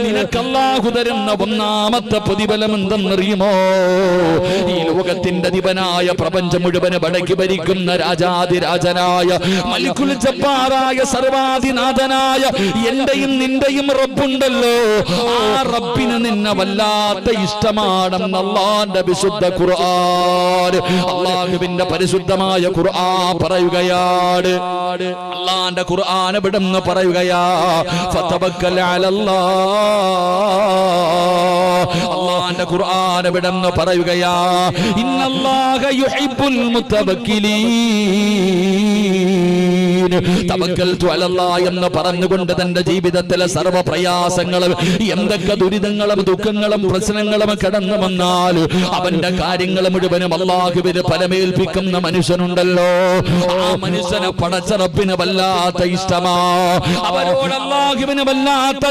നിനക്ക് അല്ലാഹു തരുന്ന ഒന്നാമത്തെ പ്രതിഫലം എന്തെന്നറിയുമോ? ഈ ലോകത്തിന്റെ അധിപനായ പ്രപഞ്ചം മുഴുവന് വടക്കി ഭരിക്കുന്ന രാജാതിരാജനായ മലിക്കുൽ ജബ്ബാറായ സർവാധിനാഥനായ എന്റെയും നിന്റെയും റബ്ബുണ്ടല്ലോ, ആ റബ്ബിന് നിന്നെ വല്ലാത്ത ഇഷ്ടമാണെന്ന് അല്ലാഹുവിന്റെ വിശുദ്ധ ഖുർആൻ, അല്ലാഹുവിന്റെ പരിശുദ്ധമായ ഖുർആൻ പറയുകയാണ്. അല്ലാഹുവിന്റെ ഖുർആൻ ഇവിടുന്ന് പറയുകയാ, ഫതവക്കൽ അല്ലാഹുവിന്റെ ഖുർആൻ ഇവിടുന്ന് പറയുകയാ, ഇന്നല്ലാഹ യുഹിബ്ബുൽ മുതവക്കിലീൻ. തവക്കൽതു അലല്ലാഹ് എന്ന് പറഞ്ഞുകൊണ്ട് തന്റെ ജീവിതത്തിലെ സർവ്വ പ്രയാസങ്ങളും എന്തൊക്കെ ദുരിതങ്ങളും ദുഃഖങ്ങളും പ്രശ്നങ്ങളും കടന്നു വന്നാൽ അവന്റെ കാര്യങ്ങൾ മുഴുവനും അല്ലാഹുവിന് ഫലമേൽപ്പിക്കുന്ന മനുഷ്യനുണ്ടല്ലോ, ആ മനുഷ്യനെ പടച്ച റബ്ബിന് വല്ലാത്ത ഇഷ്ടമാ, അവനോട് അല്ലാഹുവിന് വല്ലാത്ത